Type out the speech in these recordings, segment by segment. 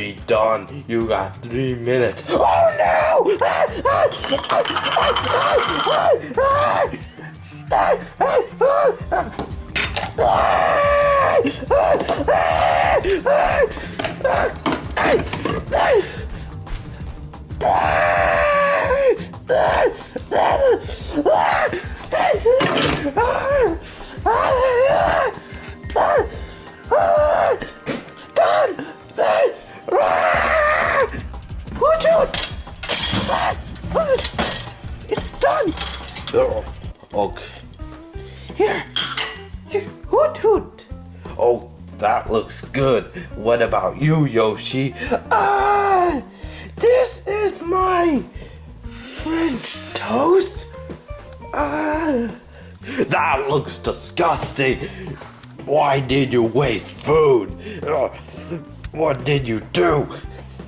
be done. You got 3 minutes. Oh no! It's done! Oh, okay. Here! Hoot hoot! Oh, that looks good. What about you, Yoshi? This is my French toast. That looks disgusting. Why did you waste food? What did you do?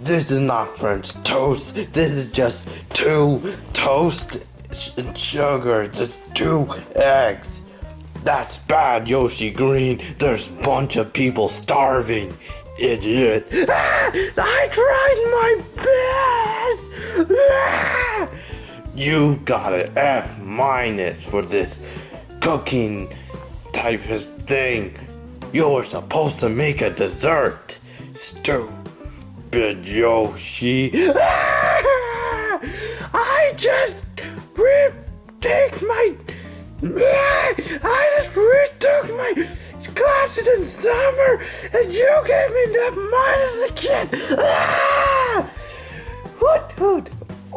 This is not French toast. This is just 2 toast and sugar, just 2 eggs. That's bad, Yoshi Green. There's a bunch of people starving, idiot. I tried my best. You got an F minus for this cooking type of thing. You were supposed to make a dessert. Stupid Yoshi. I just retook my classes in summer, and you gave me that minus again. Hoot hoot.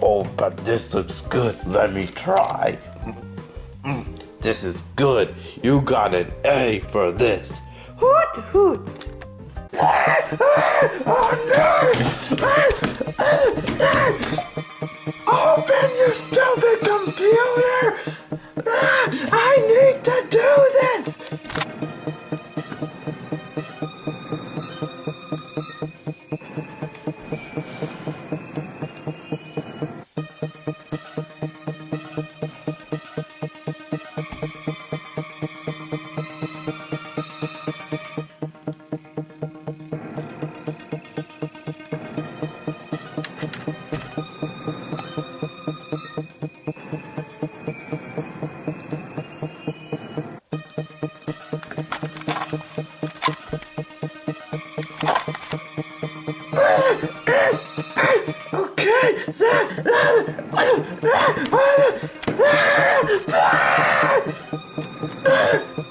Oh, but this looks good. Let me try. This is good. You got an A for this. Hoot hoot. Oh no! Open your stupid computer! I need to do this!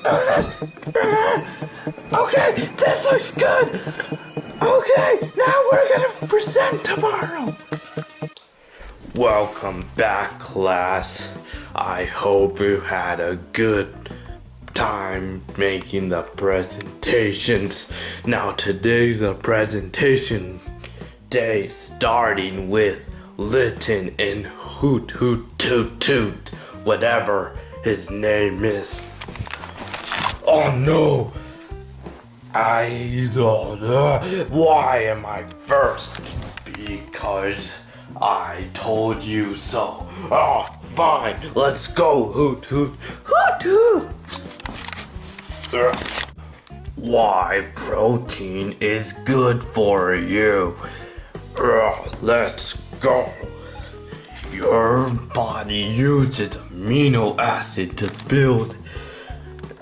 Okay, okay, this looks good. Okay, now we're gonna present tomorrow. Welcome back, class. I hope you had a good time making the presentations. Now today's a presentation day, starting with Litton and Hoot Hoot Toot Toot, whatever his name is. Oh no! I don't know. Why am I first? Because I told you so. Oh, fine. Let's go, Hoot Hoot. Hoot hoot. Why protein is good for you. Let's go. Your body uses amino acid to build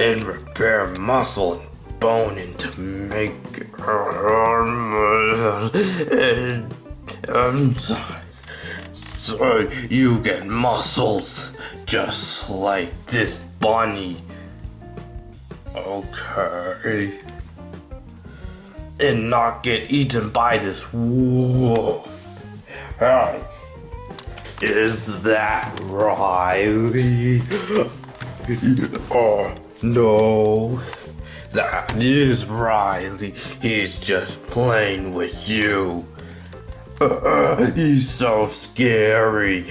and repair muscle and bone and to make so you get muscles just like this bunny. Okay. And not get eaten by this wolf. Hey, is that Riley? Oh no, that is Riley. He's just playing with you. He's so scary.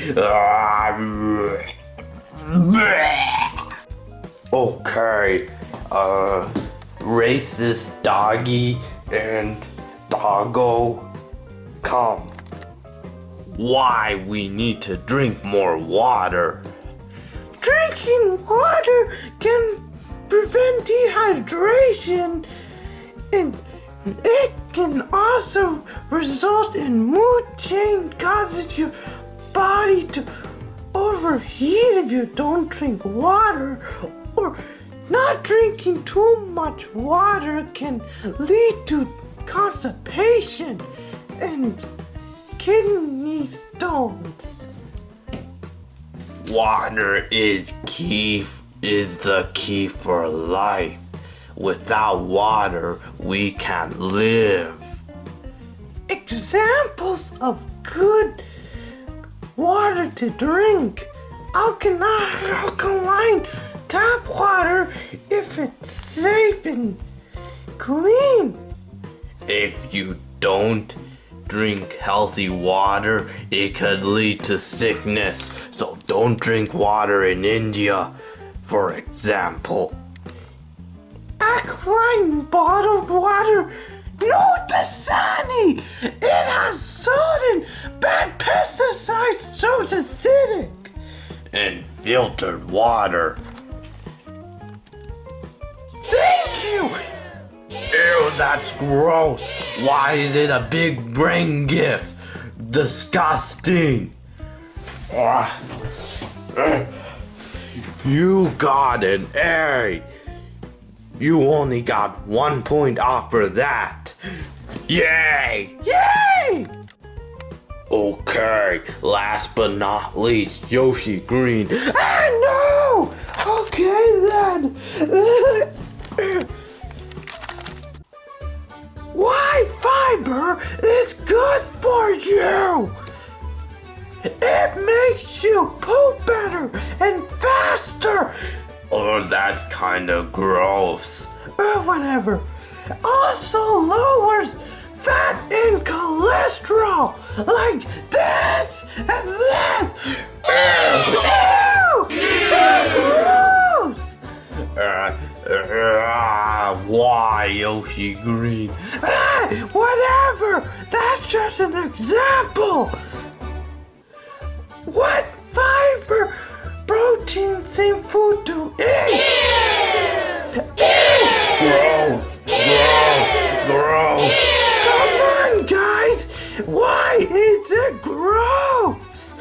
Okay, racist doggy and doggo, come. Why we need to drink more water. Drinking water can prevent dehydration and It can also result in mood change, causes your body to overheat if you don't drink water, or not drinking too much water can lead to constipation and kidney stones. Water is the key for life. Without water, we can't live. Examples of good water to drink: alkaline tap water if it's safe and clean. If you don't drink healthy water, it could lead to sickness. So don't drink water in India, for example. Alkaline bottled water, no Dasani! It has salt and bad pesticides, so it's acidic. And filtered water. Thank you! Ew, that's gross. Why is it a big brain gift? Disgusting. You got an A. You only got 1 point off for that. Yay! Yay! Okay, last but not least, Yoshi Green. Ah, no! Okay then. Why fiber is good for you? It makes you poop better and faster. Oh, that's kinda gross. Whatever. Also lowers fat and cholesterol, like this and that. Ew! So gross! Why, Yoshi Green? Whatever! That's just an example! What fiber, protein, same food to eat? Gross! Gross! Come on, guys! Why is it gross?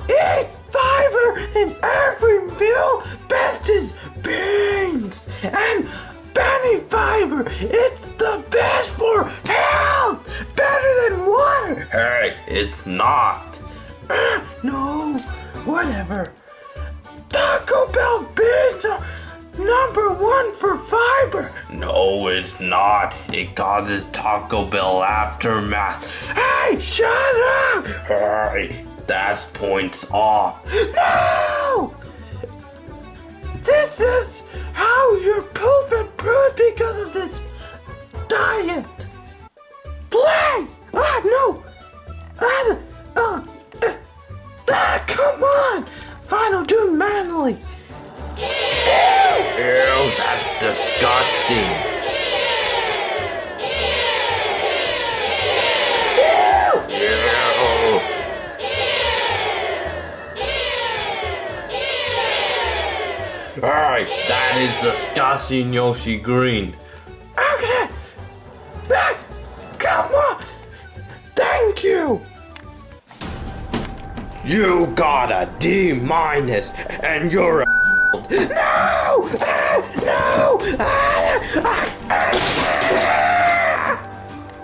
Eat fiber in every meal. Best is beans and penny fiber. It's the best for health. Better than water. Hey, it's not. No, whatever. Taco Bell beans are #1 for fiber. No, it's not. It causes Taco Bell aftermath. Hey, shut up! Hey, that's points off. No! This is how you're poop and prude because of this diet. Play! No! Come on! Fine, I'll do it manually. Ew, that's disgusting. Ew. Alright, that is disgusting, Yoshi Green. Okay! Come on! Thank you! You got a D- and you're a No!